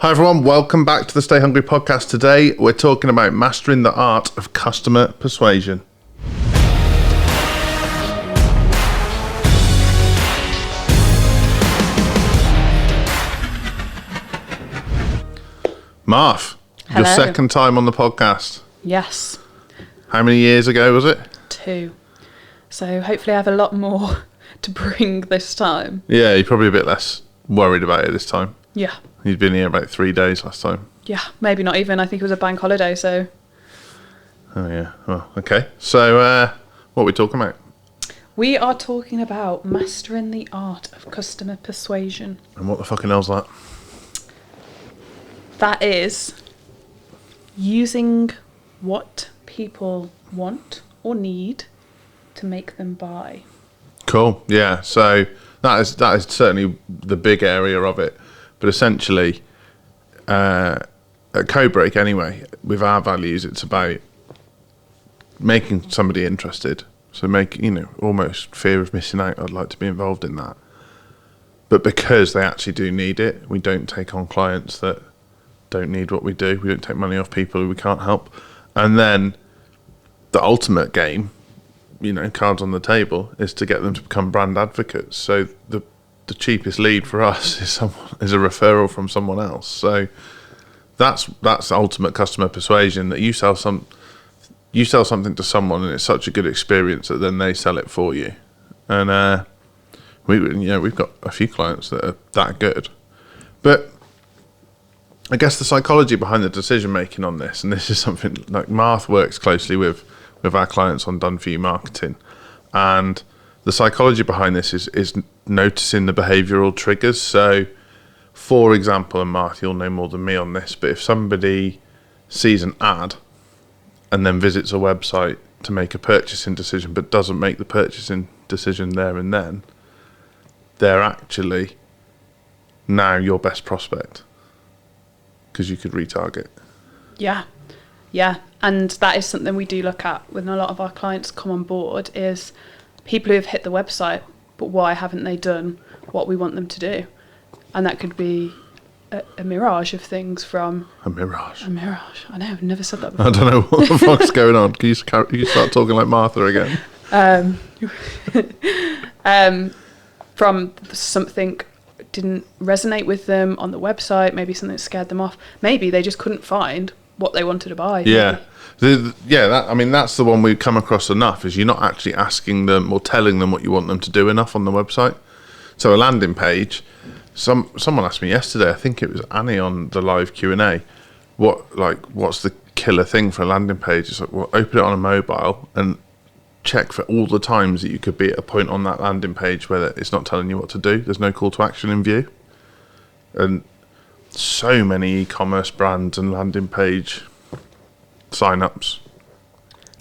Hi everyone, welcome back to the Stay Hungry podcast. Today we're talking about mastering the art of customer persuasion. Marv, Hello. your second time on the podcast. Yes. How many years ago was it? 2. So hopefully I have a lot more to bring this time. Yeah, you're probably a bit less worried about it this time. Yeah. You'd been here about 3 days last time. Yeah, maybe not even. I think it was a bank holiday, so... Oh yeah, well, okay. So, what are we talking about? We are talking about mastering the art of customer persuasion. And what the fucking hell's that? That is using what people want or need to make them buy. Cool. Yeah. So that is certainly the big area of it. But essentially, at Codebreak anyway, with our values, it's about making somebody interested. So almost fear of missing out. I'd like to be involved in that. But because they actually do need it, we don't take on clients that don't need what we do. We don't take money off people who we can't help. And then the ultimate game, cards on the table, is to get them to become brand advocates. So the cheapest lead for us is a referral from someone else. So that's ultimate customer persuasion, that you sell something to someone and it's such a good experience that then they sell it for you. And we've got a few clients that are that good. But I guess the psychology behind the decision making on this, and this is something like Marth works closely with our clients on done for you marketing, and the psychology behind this is noticing the behavioural triggers. So, for example, and Marth, you'll know more than me on this, but if somebody sees an ad and then visits a website to make a purchasing decision but doesn't make the purchasing decision there and then, they're actually now your best prospect because you could retarget. Yeah. And that is something we do look at when a lot of our clients come on board, is people who have hit the website, but why haven't they done what we want them to do? And that could be a mirage of things from... A mirage. I know, I've never said that before. I don't know what the fuck's going on. Can you start talking like Martha again? From something didn't resonate with them on the website, maybe something scared them off. Maybe they just couldn't find what they wanted to buy. Yeah. That's the one we come across enough, is you're not actually asking them or telling them what you want them to do enough on the website. So a landing page, someone asked me yesterday, I think it was Annie on the live Q&A, what's the killer thing for a landing page? It's like, well, open it on a mobile and check for all the times that you could be at a point on that landing page where it's not telling you what to do. There's no call to action in view. And so many e-commerce brands and landing page sign-ups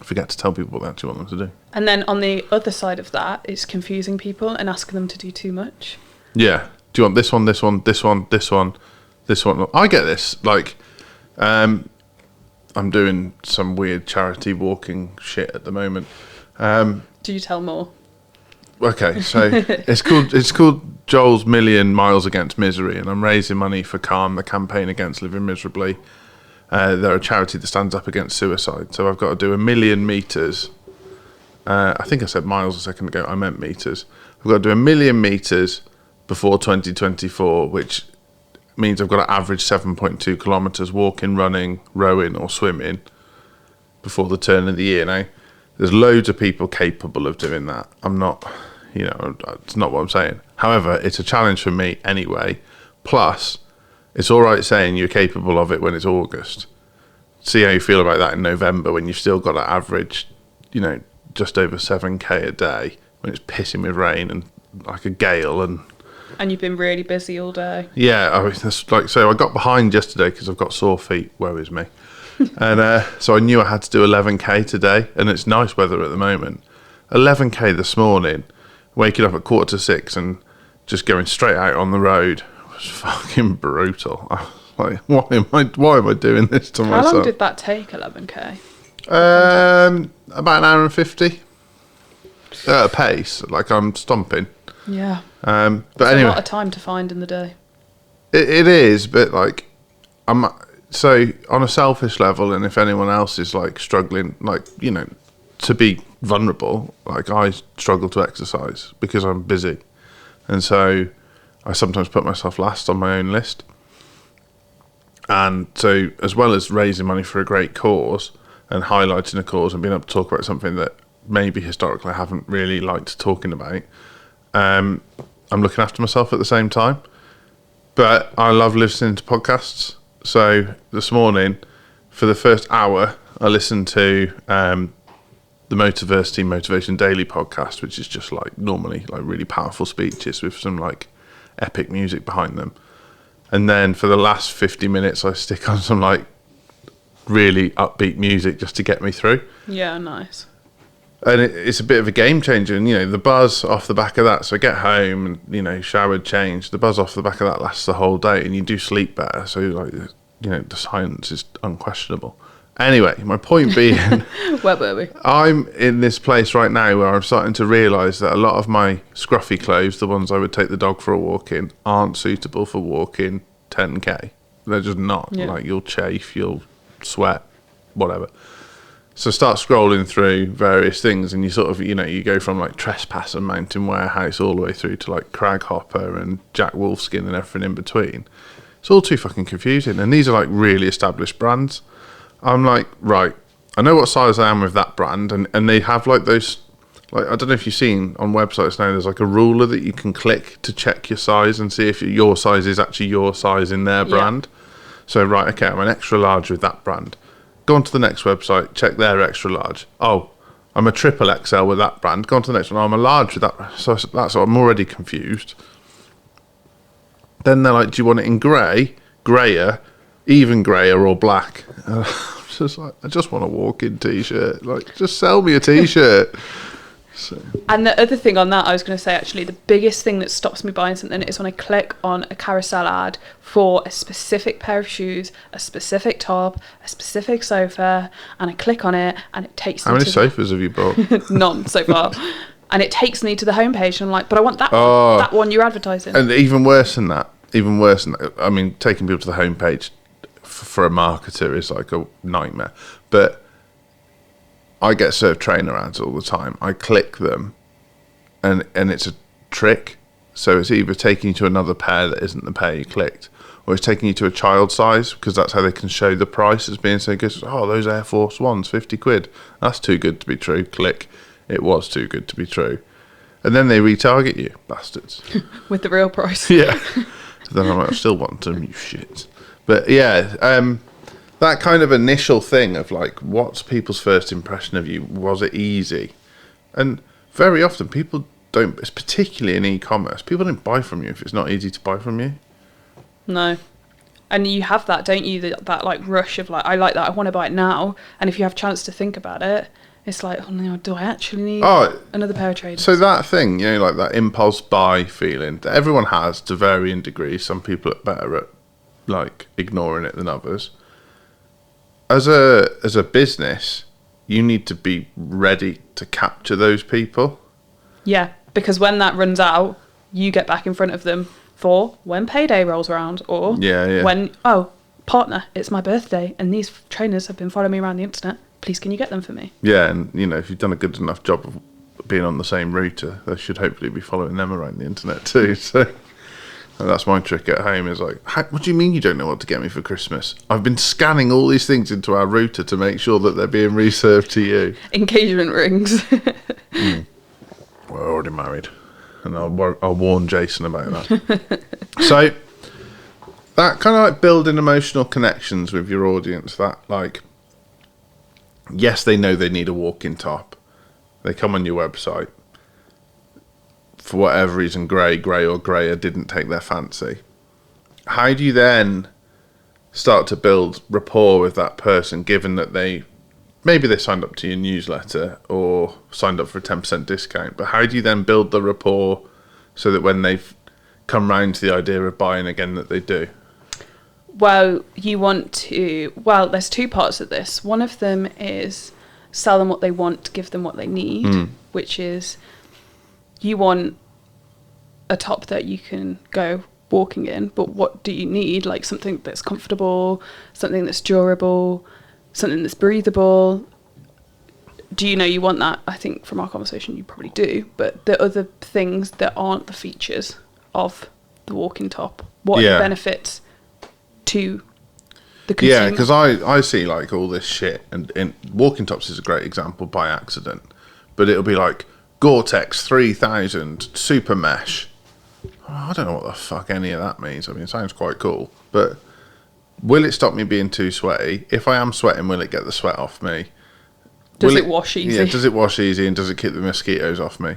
forget to tell people what they actually want them to do. And then on the other side of that, it's confusing people and asking them to do too much. Yeah. Do you want this one, this one, this one, this one, this one? I get this. I'm doing some weird charity walking shit at the moment. Do you tell more? Okay, so it's called Joel's Million Miles Against Misery, and I'm raising money for Calm, the campaign against living miserably. They're a charity that stands up against suicide. So I've got to do 1 million meters. I think I said miles a second ago. I meant meters. I've got to do 1 million meters before 2024, which means I've got to average 7.2 kilometers walking, running, rowing, or swimming before the turn of the year. Now, there's loads of people capable of doing that. I'm not, it's not what I'm saying. However, it's a challenge for me anyway. Plus, it's all right saying you're capable of it when it's August. See how you feel about that in November, when you've still got to average, just over 7k a day, when it's pissing with rain and like a gale. And you've been really busy all day. Yeah, so I got behind yesterday because I've got sore feet, woe is me. And so I knew I had to do 11k today, and it's nice weather at the moment. 11k this morning, waking up at 5:45 and just going straight out on the road was fucking brutal. Why am I doing this to myself? How long did that take, 11k? About an hour and 50 at a pace, I'm stomping. Yeah. But it's anyway, a lot of time to find in the day. It is, but So on a selfish level, and if anyone else is like struggling, like, you know, to be vulnerable, like I struggle to exercise because I'm busy, and so I sometimes put myself last on my own list. And so, as well as raising money for a great cause and highlighting a cause and being able to talk about something that maybe historically I haven't really liked talking about, I'm looking after myself at the same time. But I love listening to podcasts. So this morning, for the first hour, I listened to the Motiversity Motivation Daily podcast, which is just like normally like really powerful speeches with some like epic music behind them. And then for the last 50 minutes, I stick on some like really upbeat music just to get me through. Yeah, nice. And it's a bit of a game changer. And, you know, the buzz off the back of that, so I get home and, you know, showered, changed. The buzz off the back of that lasts the whole day and you do sleep better. So, like, you know, the science is unquestionable. Anyway, my point being... Where were we? I'm in this place right now where I'm starting to realise that a lot of my scruffy clothes, the ones I would take the dog for a walk in, aren't suitable for walking 10k. They're just not. Yeah. Like, you'll chafe, you'll sweat, whatever. So start scrolling through various things and you sort of, you know, you go from like Trespasser Mountain Warehouse all the way through to like Craghopper and Jack Wolfskin and everything in between. It's all too fucking confusing. And these are like really established brands. I'm like, right, I know what size I am with that brand. And they have like those, like, I don't know if you've seen on websites now, there's like a ruler that you can click to check your size and see if your size is actually your size in their brand. So, right, okay, I'm an extra large with that brand. Go on to the next website, check their extra large. Oh, I'm a triple XL with that brand. Go on to the next one. Oh, I'm a large with that. So that's what I'm already confused. Then they're like, do you want it in grey, greyer, even greyer, or black? I'm just like, I just want a walk-in T-shirt. Like, just sell me a T-shirt. So. And the other thing on that, I was going to say, actually, the biggest thing that stops me buying something is when I click on a carousel ad for a specific pair of shoes, a specific top, a specific sofa, and I click on it, and it takes me How many sofas have you bought? None so far. And it takes me to the homepage, and I'm like, but I want that one you're advertising. And even worse than that, I mean, taking people to the homepage for a marketer is like a nightmare. But I get served trainer ads all the time. I click them, and it's a trick. So it's either taking you to another pair that isn't the pair you clicked, or it's taking you to a child size, because that's how they can show the price as being so good. Oh, those Air Force Ones, 50 quid. That's too good to be true. Click. It was too good to be true. And then they retarget you, bastards. With the real price. Yeah. Then I'm like, I still want them, you shit. But yeah, that kind of initial thing of like, what's people's first impression of you? Was it easy? And very often people don't, it's particularly in e-commerce, people don't buy from you if it's not easy to buy from you. No. And you have that, don't you? That like rush of like, I like that, I want to buy it now. And if you have a chance to think about it, it's like, oh no, do I actually need another pair of trainers? So that thing, you know, like that impulse buy feeling that everyone has to varying degrees. Some people are better at like ignoring it than others. As a business, you need to be ready to capture those people. Yeah, because when that runs out, you get back in front of them for when payday rolls around, or when, partner, it's my birthday and these trainers have been following me around the internet. Please, can you get them for me? Yeah, and you know, if you've done a good enough job of being on the same router, they should hopefully be following them around the internet too. So and that's my trick at home is like, what do you mean you don't know what to get me for Christmas? I've been scanning all these things into our router to make sure that they're being reserved to you. Engagement rings. We're already married, and I'll warn Jason about that. So that kind of like building emotional connections with your audience, that like, yes, they know they need a walk-in top. They come on your website. For whatever reason, grey or greyer didn't take their fancy. How do you then start to build rapport with that person, given that maybe they signed up to your newsletter or signed up for a 10% discount, but how do you then build the rapport so that when they've come round to the idea of buying again that they do? Well, there's two parts of this. One of them is sell them what they want, give them what they need, which is you want a top that you can go, walking in, but what do you need? Like something that's comfortable, something that's durable, something that's breathable. Do you know you want that? I think from our conversation you probably do, but the other things that aren't the features of the walking top, what are the benefits to the consumer? Yeah, because I see like all this shit, and walking tops is a great example by accident, but it'll be like Gore-Tex 3000 super mesh. I don't know what the fuck any of that means. I mean, it sounds quite cool, but will it stop me being too sweaty? If I am sweating, will it get the sweat off me? Does it wash easy? Yeah, does it wash easy, and does it keep the mosquitoes off me?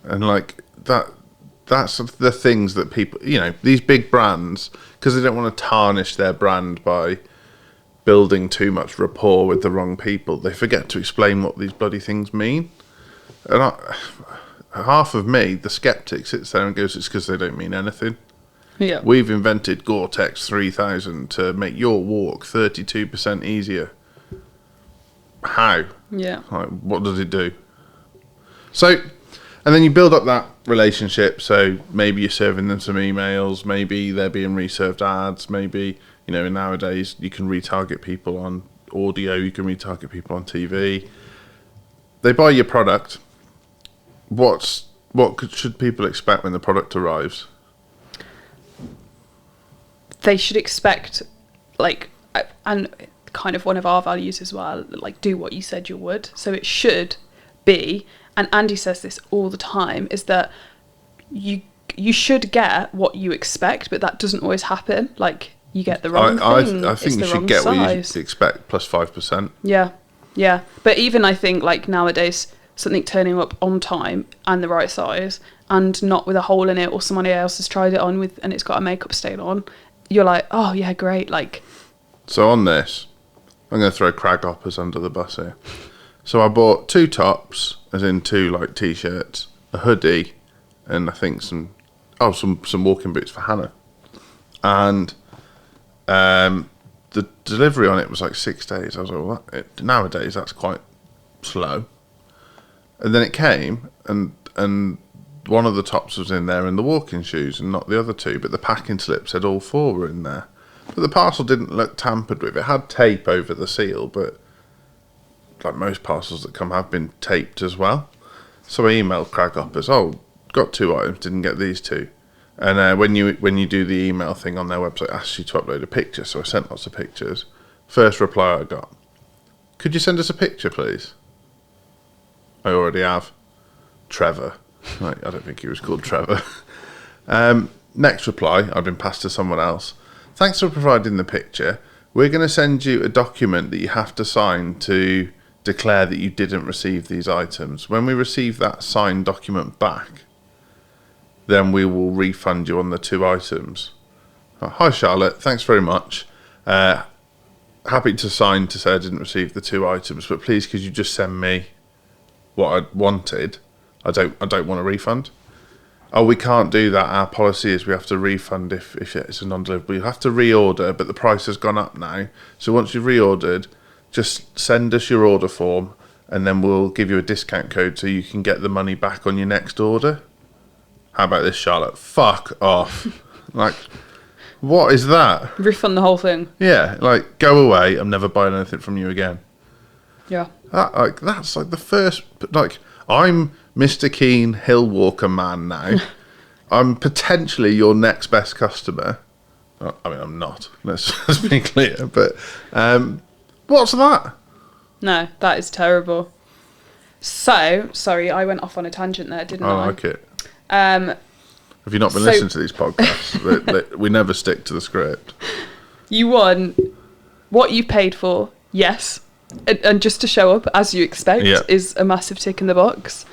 And like that's the things that people, these big brands, because they don't want to tarnish their brand by building too much rapport with the wrong people, they forget to explain what these bloody things mean. And half of me, the skeptic, sits there and goes, it's because they don't mean anything. Yeah. We've invented Gore-Tex 3000 to make your walk 32% easier. How? Yeah. Like, what does it do? So, and then you build up that relationship. So maybe you're serving them some emails. Maybe they're being reserved ads. Maybe, nowadays you can retarget people on audio. You can retarget people on TV. They buy your product. What should people expect when the product arrives? They should expect, and kind of one of our values as well, like do what you said you would. So it should be, and Andy says this all the time, is that you should get what you expect, but that doesn't always happen. Like you get the wrong thing. I think you should get what you expect plus 5%. Yeah. But even I think like nowadays, something turning up on time and the right size and not with a hole in it, or somebody else has tried it on with and it's got a makeup stain on, you're like, oh yeah, great. Like, so on this, I'm going to throw Crag Hoppers under the bus here. So I bought 2 tops, as in 2 like t-shirts, a hoodie, and I think some walking boots for Hannah. And the delivery on it was like 6 days. I was like, well, nowadays that's quite slow. And then it came, and one of the tops was in there in the walking shoes and not the other 2, but the packing slip said all 4 were in there. But the parcel didn't look tampered with. It had tape over the seal, but like most parcels that come have been taped as well. So I emailed Crag Hoppers, got 2 items, didn't get these 2. And when you do the email thing on their website, it asks you to upload a picture, so I sent lots of pictures. First reply I got, could you send us a picture, please? I already have. Trevor. Right, I don't think he was called Trevor. Next reply, I've been passed to someone else. Thanks for providing the picture. We're going to send you a document that you have to sign to declare that you didn't receive these items. When we receive that signed document back, then we will refund you on the 2 items. Hi Charlotte, thanks very much. Happy to sign to say I didn't receive the 2 items, but please could you just send me what I wanted? I don't want a refund. Oh, we can't do that. Our policy is we have to refund if it's a non-deliverable. You have to reorder, but the price has gone up now. So once you've reordered, just send us your order form, and then we'll give you a discount code so you can get the money back on your next order. How about this, Charlotte? Fuck off. Like, what is that? refund the whole thing. Yeah, like, go away. I'm never buying anything from you again. Yeah. That's like the first, like, I'm Mr. Keen Hill Walker man now. I'm potentially your next best customer. I mean, I'm not. Let's be clear. But what's that? No, that is terrible. So, sorry, I went off on a tangent there, didn't I? I like it. Have you not been listening to these podcasts? We never stick to the script. You want what you paid for, yes. And just to show up as you expect is a massive tick in the box.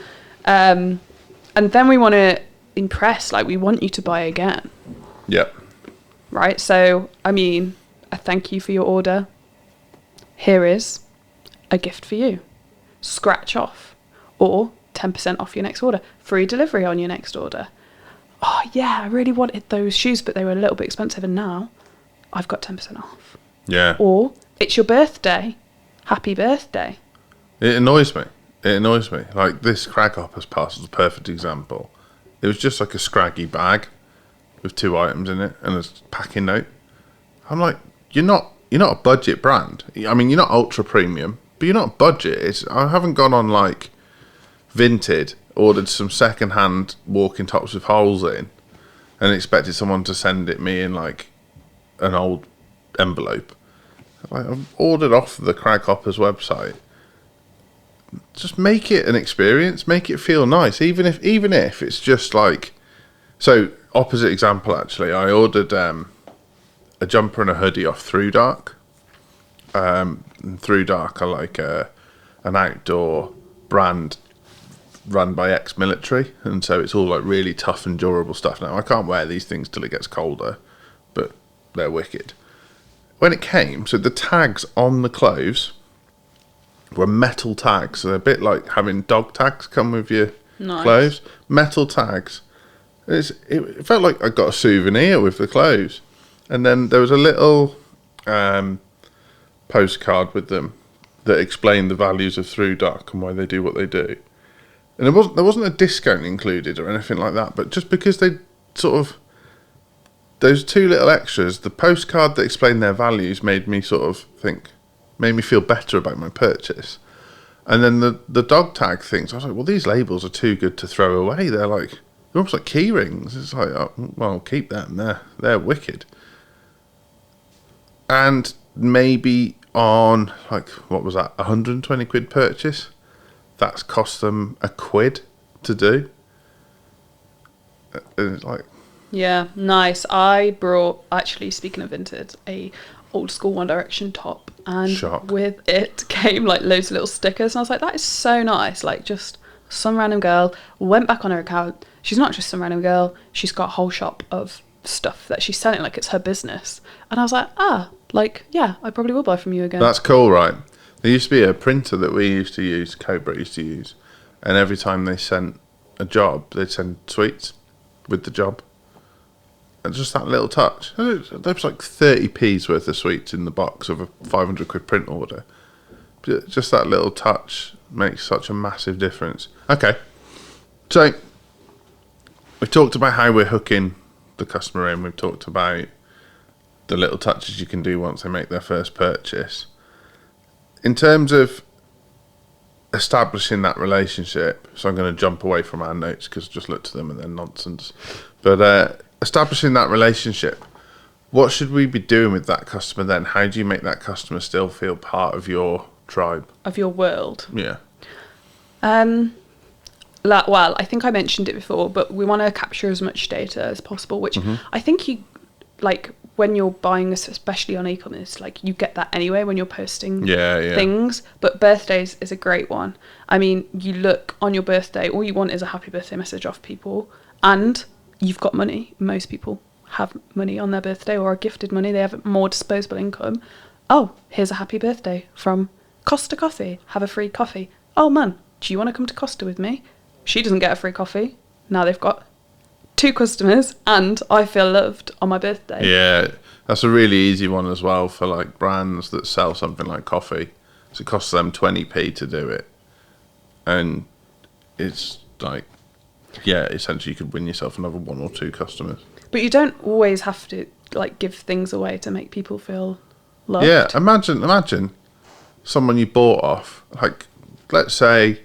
And then we want to impress, like we want you to buy again. Yep. Right? So, I mean, a thank you for your order. Here is a gift for you. Scratch off. Or 10% off your next order. Free delivery on your next order. Oh, yeah, I really wanted those shoes, but they were a little bit expensive, and now I've got 10% off. Yeah. Or, it's your birthday. Happy birthday. It annoys me. Like, this Crag Hoppers parcel is a perfect example. It was just like a scraggy bag. with 2 items in it and a packing note. I'm like, you're not a budget brand. I mean, you're not ultra premium, but you're not budget. I haven't gone on like Vinted, ordered some second-hand walking tops with holes in, and expected someone to send it me in like an old envelope. Like, I've ordered off the Craghoppers website. Just make it an experience. Make it feel nice, even if it's just like. So, opposite example actually. I ordered a jumper and a hoodie off Through Dark. And Through Dark are like an outdoor brand run by ex-military, and so it's all like really tough and durable stuff. Now, I can't wear these things till it gets colder, but they're wicked. When it came, so the tags on the clothes were metal tags. So they're a bit like having dog tags come with your clothes. Metal tags. It felt like I got a souvenir with the clothes. And then there was a little postcard with them that explained the values of Through Dark and why they do what they do. And there wasn't a discount included or anything like that, but just because they sort of, those 2 little extras, the postcard that explained their values made me feel better about my purchase. And then the dog tag things, I was like, well, these labels are too good to throw away. They're almost like key rings. It's like, oh, well, keep them. They're wicked. And maybe on, like, what was that, 120 quid purchase, that's cost them £1 to do. And it's like, yeah, nice. I brought, actually, speaking of Vinted, a old school One Direction top, and shock. With it came like loads of little stickers, and I was like, that is so nice. Like, just some random girl went back on her account. She's not just some random girl, she's got a whole shop of stuff that she's selling like it's her business. And I was like, yeah, I probably will buy from you again. That's cool, right? There used to be a printer that we used to use, Codebreak used to use, and every time they sent a job, they'd send sweets with the job. And just that little touch. There was like 30p's worth of sweets in the box of a 500 quid print order. Just that little touch makes such a massive difference. Okay, so we've talked about how we're hooking the customer in. We've talked about the little touches you can do once they make their first purchase. In terms of establishing that relationship, so I'm going to jump away from our notes because I just looked at them and they're nonsense. But establishing that relationship, what should we be doing with that customer then? How do you make that customer still feel part of your tribe? Of your world? Yeah. Well, I think I mentioned it before, but we want to capture as much data as possible, which I think you, like, when you're buying this, especially on e-commerce, like, you get that anyway when you're posting things. But birthdays is a great one. I mean, you look on your birthday, all you want is a happy birthday message off people, and you've got money. Most people have money on their birthday or are gifted money. They have more disposable income. Oh, here's a happy birthday from Costa Coffee. Have a free coffee. Oh, man, do you want to come to Costa with me? She doesn't get a free coffee. Now they've got 2 customers and I feel loved on my birthday. Yeah, that's a really easy one as well for like brands that sell something like coffee. So it costs them 20p to do it. And it's like, yeah, essentially you could win yourself another 1 or 2 customers. But you don't always have to like give things away to make people feel loved. Yeah, imagine someone you bought off. Like, let's say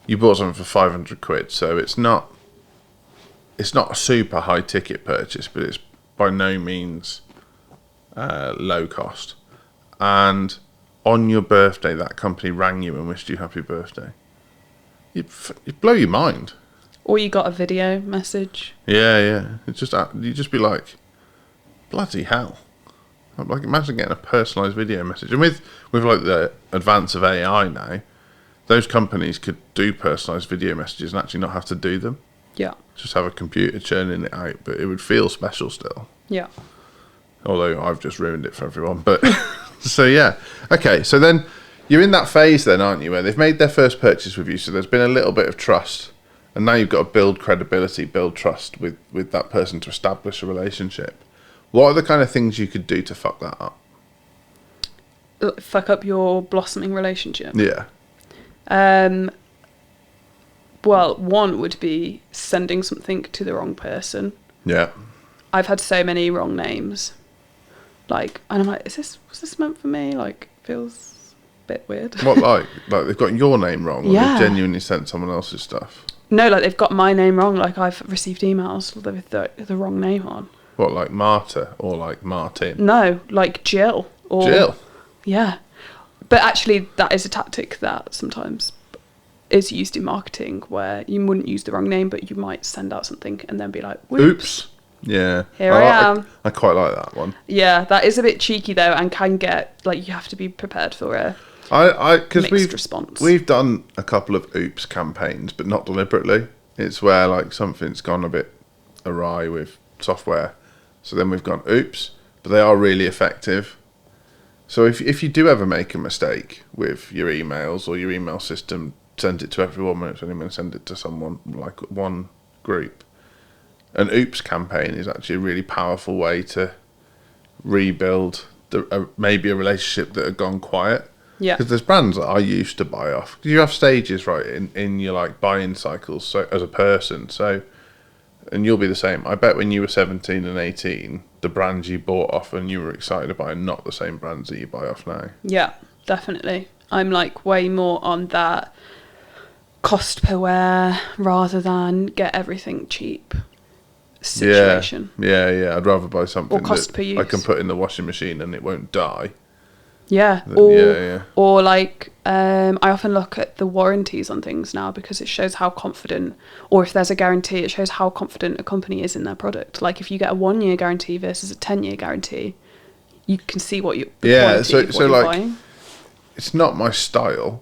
you bought something for 500 quid, so it's not a super high ticket purchase, but it's by no means low cost. And on your birthday, that company rang you and wished you happy birthday. You'd blow your mind. Or you got a video message. Yeah. It's just you just be like, bloody hell. Like, imagine getting a personalised video message. And with like the advance of AI now, those companies could do personalised video messages and actually not have to do them. Yeah. Just have a computer churning it out, but it would feel special still. Yeah. Although I've just ruined it for everyone. But so yeah. Okay, so then you're in that phase then, aren't you, where they've made their first purchase with you, so there's been a little bit of trust. And now you've got to build credibility, build trust with that person to establish a relationship. What are the kind of things you could do to fuck that up? Fuck up your blossoming relationship? Yeah. Well, one would be sending something to the wrong person. Yeah. I've had so many wrong names. Like, and I'm like, was this meant for me? Like, feels a bit weird. What, like they've got your name wrong, or Yeah. they've genuinely sent someone else's stuff? No, like they've got my name wrong. Like I've received emails with the wrong name on. What, like Marta or like Martin? No, like Jill. Or, Jill? Yeah. But actually, that is a tactic that sometimes is used in marketing, where you wouldn't use the wrong name, but you might send out something and then be like, whoops. Oops. Yeah. Here I am. I quite like that one. Yeah, that is a bit cheeky though, and can get, like, you have to be prepared for a because mixed response. We've done a couple of oops campaigns, but not deliberately. It's where like something's gone a bit awry with software, so then we've gone oops, but they are really effective. So if you do ever make a mistake with your emails or your email system, send it to everyone when it's only going to send it to someone, like one group. An oops campaign is actually a really powerful way to rebuild maybe a relationship that had gone quiet. Yeah. Because there's brands that I used to buy off. You have stages, right, in your like buying cycles. So as a person, and you'll be the same. I bet when you were 17 and 18, the brands you bought off and you were excited about are not the same brands that you buy off now. Yeah, definitely. I'm like way more on that cost per wear rather than get everything cheap situation. Yeah. I'd rather buy something Or cost that per use. I can put in the washing machine and it won't die. Yeah. Yeah. Or like, I often look at the warranties on things now because it shows how confident, or if there's a guarantee, it shows how confident a company is in their product. Like if you get a 1-year guarantee versus a 10-year guarantee, you can see what you so like buying. It's not my style,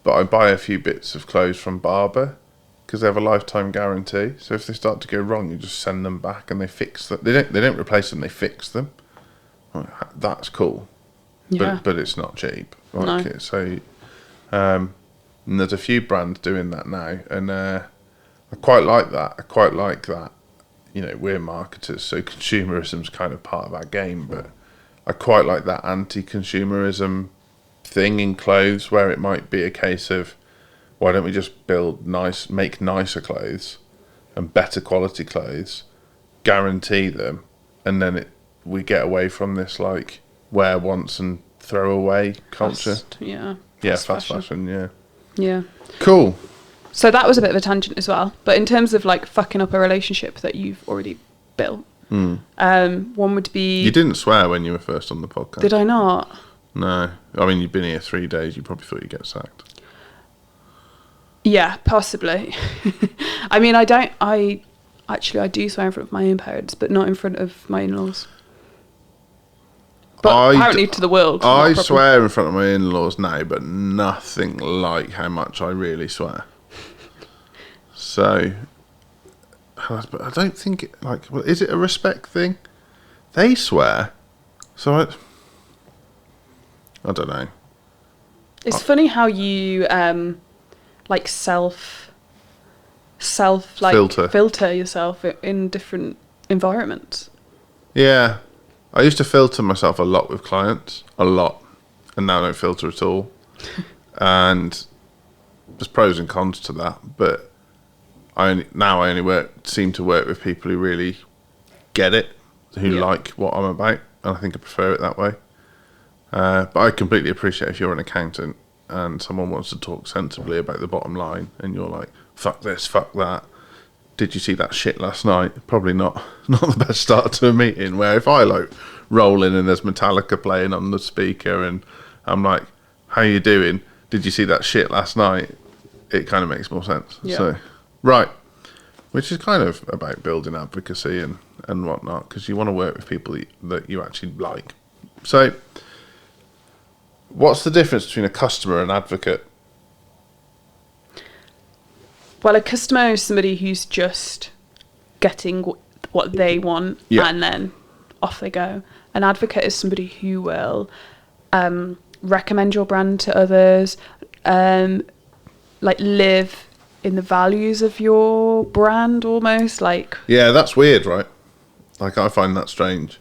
but I buy a few bits of clothes from Barber because they have a lifetime guarantee. So if they start to go wrong, you just send them back and they fix them. They don't replace them; they fix them. That's cool. Yeah. But it's not cheap. No. So, and there's a few brands doing that now, and I quite like that. You know, we're marketers, so consumerism's kind of part of our game, but I quite like that anti-consumerism thing in clothes, where it might be a case of, why don't we just make nicer clothes and better quality clothes, guarantee them, and then we get away from this like wear once and throw away culture. Fast fashion. Yeah. Cool. So that was a bit of a tangent as well. But in terms of like fucking up a relationship that you've already built, one would be... You didn't swear when you were first on the podcast. Did I not? No. I mean, you've been here 3 days. You probably thought you'd get sacked. Yeah, possibly. I mean, I do swear in front of my own parents, but not in front of my in-laws. But apparently to the world. I swear in front of my in-laws now, but nothing like how much I really swear. So, but I don't think is it a respect thing? They swear, so I don't know. It's funny how you like self filter yourself in different environments. Yeah. I used to filter myself a lot with clients, and now I don't filter at all. And there's pros and cons to that, but I only seem to work with people who really get it, who like what I'm about, and I think I prefer it that way. But I completely appreciate if you're an accountant and someone wants to talk sensibly about the bottom line, and you're like, fuck this, fuck that. Did you see that shit last night? Probably not the best start to a meeting, where if I like roll in and there's Metallica playing on the speaker and I'm like, how you doing? Did you see that shit last night? It kind of makes more sense. Yeah. So, right. Which is kind of about building advocacy and whatnot, because you want to work with people that you actually like. So, what's the difference between a customer and an advocate? Well, a customer is somebody who's just getting what they want and then off they go. An advocate is somebody who will recommend your brand to others, like live in the values of your brand almost. Like, yeah, that's weird, right? Like, I find that strange.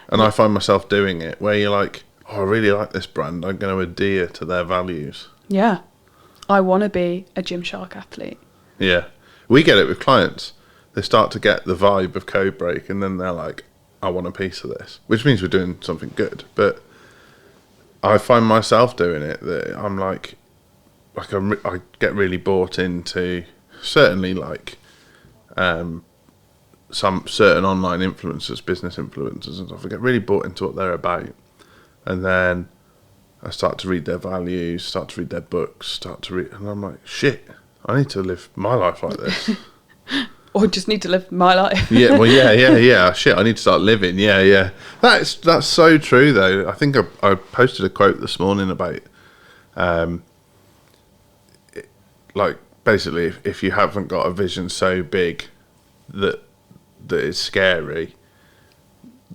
And I find myself doing it, where you're like, oh, I really like this brand. I'm going to adhere to their values. Yeah. I want to be a Gymshark athlete. Yeah. We get it with clients. They start to get the vibe of Codebreak, and then they're like, I want a piece of this, which means we're doing something good. But I find myself doing it that I'm like I get really bought into certainly like some certain online influencers, business influencers and stuff. I get really bought into what they're about, and then I start to read their values, start to read their books, and I'm like, shit, I need to live my life like this. Or just need to live my life. Yeah, well, yeah. Shit, I need to start living. Yeah. That's so true, though. I think I posted a quote this morning about, like, basically, if you haven't got a vision so big that it's scary,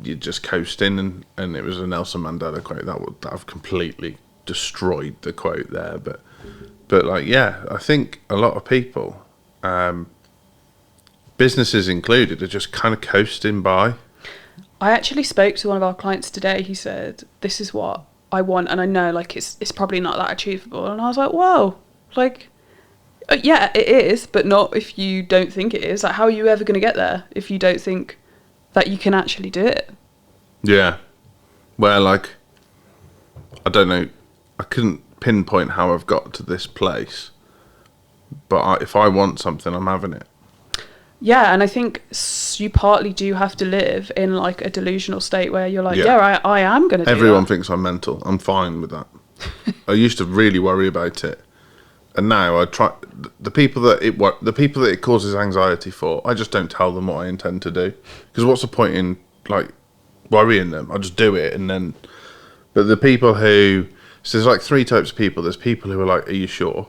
you're just coasting. And it was a Nelson Mandela quote that I've completely destroyed the quote there. But like, yeah, I think a lot of people, businesses included, are just kind of coasting by. I actually spoke to one of our clients today. He said, this is what I want, and I know like it's probably not that achievable. And I was like, whoa, like, yeah, it is, but not if you don't think it is. Like, how are you ever going to get there if you don't think that you can actually do it? Yeah. Well, like, I don't know, I couldn't pinpoint how I've got to this place, but if I want something, I'm having it. Yeah, and I think you partly do have to live in like a delusional state where you're like, I am going to do that. Everyone thinks I'm mental. I'm fine with that. I used to really worry about it, and now I try. The people that it causes anxiety for, I just don't tell them what I intend to do, because what's the point in like worrying them? I just do it, and then. But the people who, so there's like three types of people. There's people who are like, are you sure?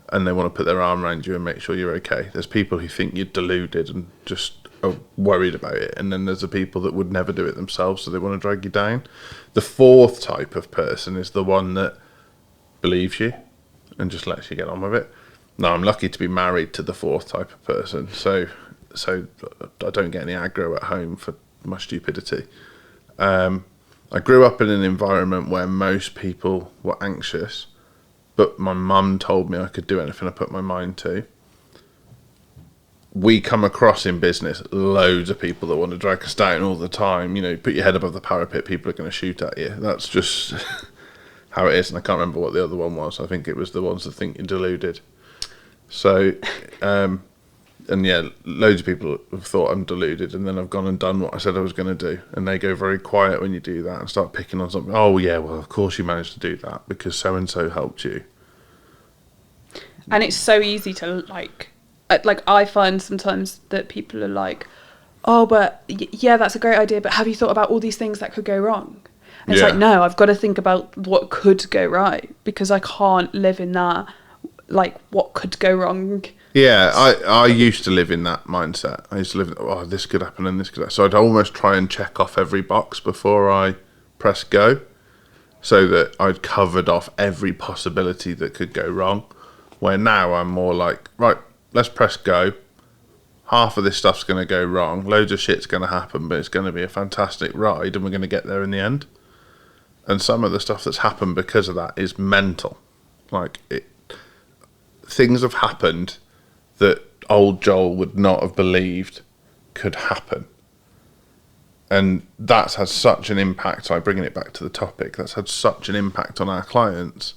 And they want to put their arm around you and make sure you're okay. There's people who think you're deluded and just are worried about it. And then there's the people that would never do it themselves, so they want to drag you down. The fourth type of person is the one that believes you and just lets you get on with it. Now, I'm lucky to be married to the fourth type of person, so I don't get any aggro at home for my stupidity. I grew up in an environment where most people were anxious, but my mum told me I could do anything I put my mind to. We come across in business loads of people that want to drag us down all the time. You know, put your head above the parapet, people are going to shoot at you. That's just how it is. And I can't remember what the other one was. I think it was the ones that think you're deluded. So, and yeah, loads of people have thought I'm deluded, and then I've gone and done what I said I was going to do. And they go very quiet when you do that and start picking on something. Oh, yeah, well, of course you managed to do that because so-and-so helped you. And it's so easy to like I find sometimes that people are like, oh, but yeah, that's a great idea, but have you thought about all these things that could go wrong? And it's like, no, I've got to think about what could go right, because I can't live in that, like, what could go wrong. Yeah, I used to live in that mindset. I used to live, oh, this could happen and this could happen. So I'd almost try and check off every box before I press go, so that I'd covered off every possibility that could go wrong. Where now I'm more like, right, let's press go. Half of this stuff's going to go wrong. Loads of shit's going to happen, but it's going to be a fantastic ride, and we're going to get there in the end. And some of the stuff that's happened because of that is mental. Like, things have happened that old Joel would not have believed could happen. And that's had such an impact, so I'm bringing it back to the topic, that's had such an impact on our clients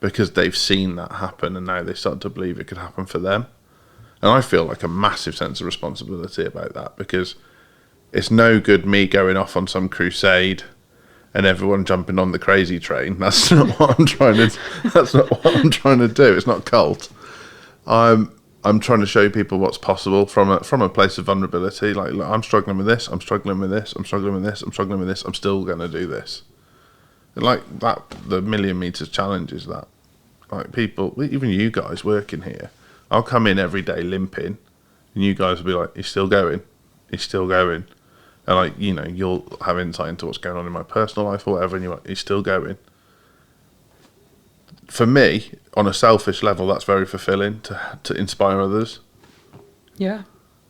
because they've seen that happen, and now they start to believe it could happen for them. And I feel like a massive sense of responsibility about that, because it's no good me going off on some crusade and everyone jumping on the crazy train. That's not what I'm trying to do. It's not cult. I'm trying to show people what's possible from a place of vulnerability. Like, look, I'm struggling with this, I'm struggling with this, I'm struggling with this, I'm struggling with this, I'm still going to do this. And like that, the Million Meters Challenge is that. Like, people, even you guys working here, I'll come in every day limping, and you guys will be like, he's still going, he's still going. And like, you know, you'll have insight into what's going on in my personal life or whatever, and you're like, he's still going. For me, on a selfish level, that's very fulfilling to inspire others. Yeah.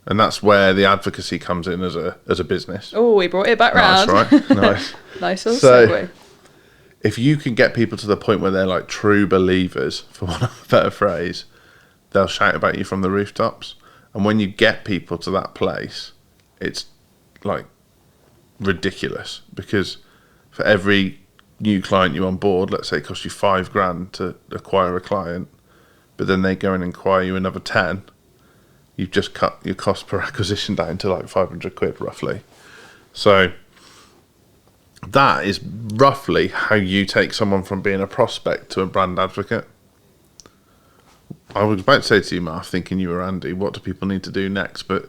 And that's where the advocacy comes in as a business. Oh, we brought it back round. That's right. Nice. Nice little segue. If you can get people to the point where they're like true believers, for want of a better phrase, they'll shout about you from the rooftops. And when you get people to that place, it's like ridiculous, because for every new client you onboard, let's say it costs you £5,000 to acquire a client, but then they go and acquire you another 10, you've just cut your cost per acquisition down to like £500 roughly. So that is roughly how you take someone from being a prospect to a brand advocate. I was about to say to you, Mark, thinking you were Andy, what do people need to do next? But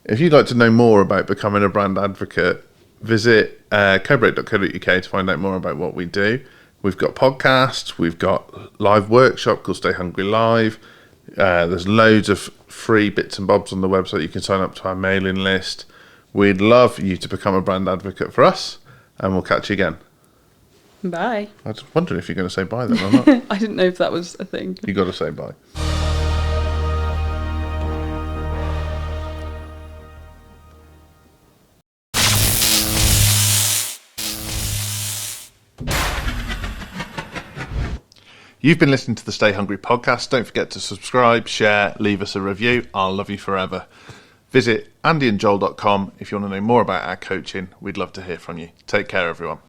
if you'd like to know more about becoming a brand advocate, visit codebreak.co.uk to find out more about what we do. We've got podcasts, we've got live workshop called Stay Hungry Live. There's loads of free bits and bobs on the website. You can sign up to our mailing list. We'd love you to become a brand advocate for us, and we'll catch you again. Bye. I was wondering if you're going to say bye then or not. I didn't know if that was a thing. You got to say bye. You've been listening to the Stay Hungry podcast. Don't forget to subscribe, share, leave us a review. I'll love you forever. Visit andyandjoel.com if you want to know more about our coaching. We'd love to hear from you. Take care, everyone.